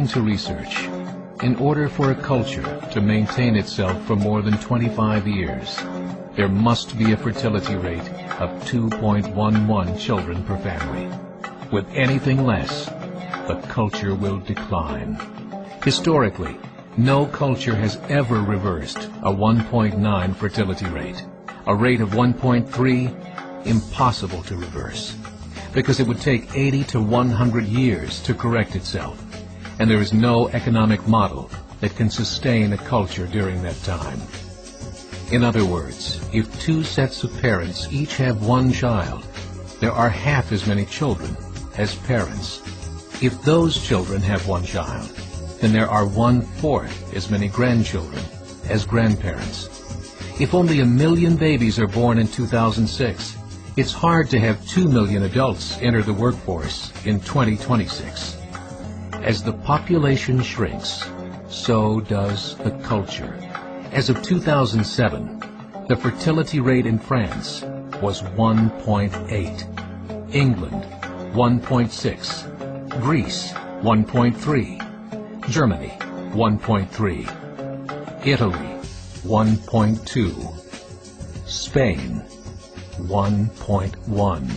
According to research, in order for a culture to maintain itself for more than 25 years, there must be a fertility rate of 2.11 children per family. With anything less, the culture will decline. Historically, no culture has ever reversed a 1.9 fertility rate. A rate of 1.3, impossible to reverse, because it would take 80 to 100 years to correct itself, and there is no economic model that can sustain a culture during that time. In other words, if two sets of parents each have one child, there are half as many children as parents. If those children have one child, then there are 1/4 as many grandchildren as grandparents. If only 1 million babies are born in 2006, it's hard to have 2 million adults enter the workforce in 2026. As the population shrinks, so does the culture. As of 2007, the fertility rate in France was 1.8, England 1.6, Greece 1.3, Germany 1.3, Italy 1.2, Spain 1.1.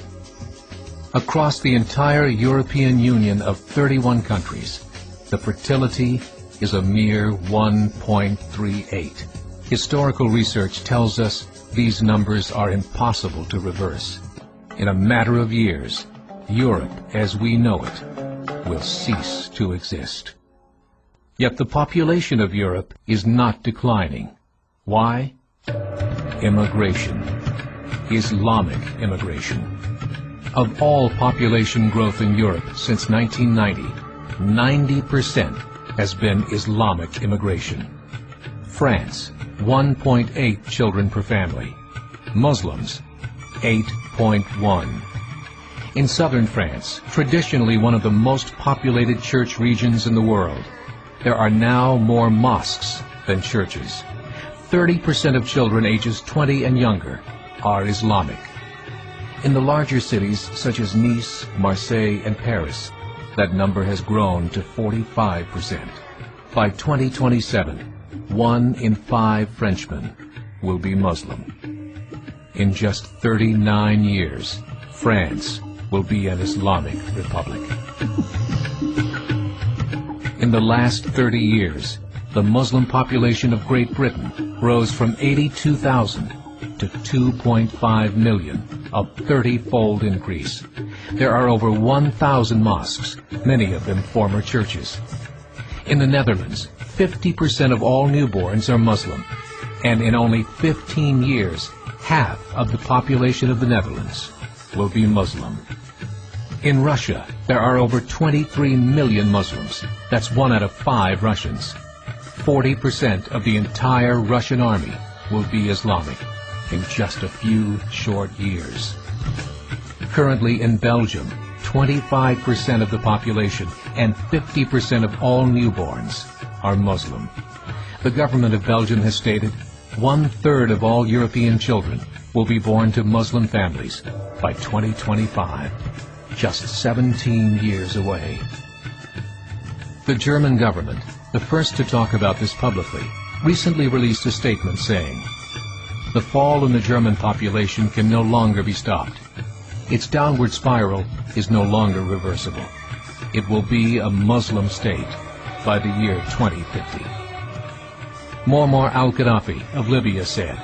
Across the entire European Union of 31 countries, the fertility is a mere 1.38. Historical research tells us these numbers are impossible to reverse. In a matter of years, Europe as we know it will cease to exist. Yet the population of Europe is not declining. Why? Immigration. Islamic immigration. Of all population growth in Europe since 1990, 90% has been Islamic immigration. France, 1.8 children per family. Muslims, 8.1. In southern France, traditionally one of the most populated church regions in the world, there are now more mosques than churches. 30% of children ages 20 and younger are Islamic. In the larger cities such as Nice, Marseille, and Paris, that number has grown to 45%. By 2027, 1 in 5 Frenchmen will be Muslim. In just 39 years, France will be an Islamic republic. In the last 30 years, the Muslim population of Great Britain rose from 82,000 to 2.5 million, a 30-fold increase. There are over 1,000 mosques, many of them former churches. In the Netherlands, 50% of all newborns are Muslim, and in only 15 years, half of the population of the Netherlands will be Muslim. In Russia, there are over 23 million Muslims. That's 1 out of 5 Russians. 40% of the entire Russian army will be Islamic in just a few short years. Currently in Belgium, 25% of the population and 50% of all newborns are Muslim. The government of Belgium has stated 1/3 of all European children will be born to Muslim families by 2025, just 17 years away. The German government, the first to talk about this publicly, recently released a statement saying, "The fall in the German population can no longer be stopped. Its downward spiral is no longer reversible. It will be a Muslim state by the year 2050. Muammar al-Gaddafi of Libya said,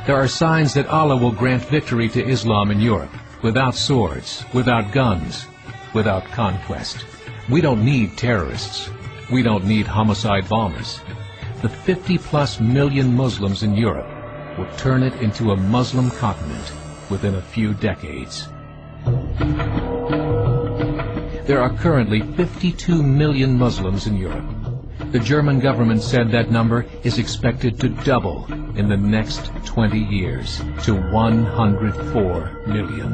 "There are signs that Allah will grant victory to Islam in Europe, without swords, without guns, without conquest. We don't need terrorists. We don't need homicide bombers. The 50+ million Muslims in Europe will turn it into a Muslim continent within a few decades." There are currently 52 million Muslims in Europe. The German government said that number is expected to double in the next 20 years to 104 million.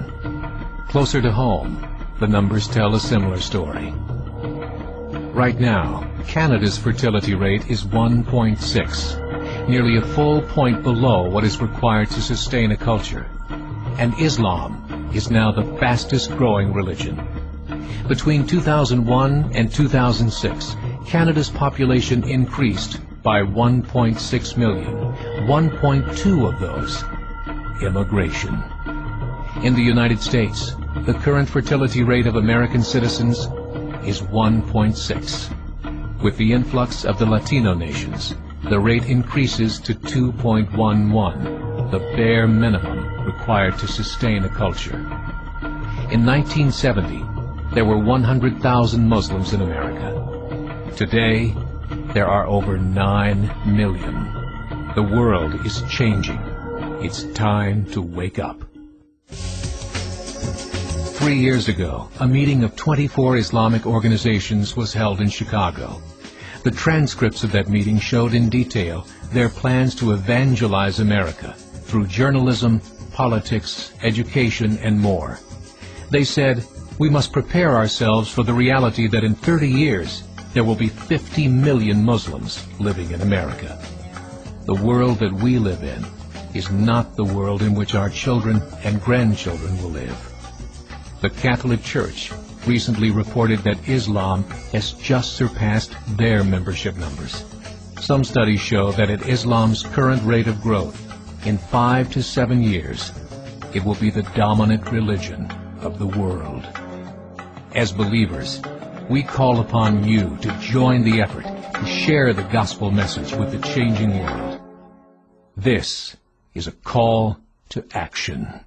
Closer to home, the numbers tell a similar story. Right now, Canada's fertility rate is 1.6, nearly a full point below what is required to sustain a culture. And Islam is now the fastest growing religion. Between 2001 and 2006, Canada's population increased by 1.6 million, 1.2 of those immigration. In the United States, the current fertility rate of American citizens is 1.6. With the influx of the Latino nations, the rate increases to 2.11, the bare minimum required to sustain a culture. In 1970, there were 100,000 Muslims in America. Today, there are over 9 million. The world is changing. It's time to wake up. 3 years ago, a meeting of 24 Islamic organizations was held in Chicago. The transcripts of that meeting showed in detail their plans to evangelize America through journalism, politics, education, and more. They said, we must prepare ourselves for the reality that in 30 years, there will be 50 million Muslims living in America. The world that we live in is not the world in which our children and grandchildren will live. The Catholic Church recently reported that Islam has just surpassed their membership numbers. Some studies show that at Islam's current rate of growth, in 5 to 7 years, it will be the dominant religion of the world. As believers, we call upon you to join the effort to share the gospel message with the changing world. This is a call to action.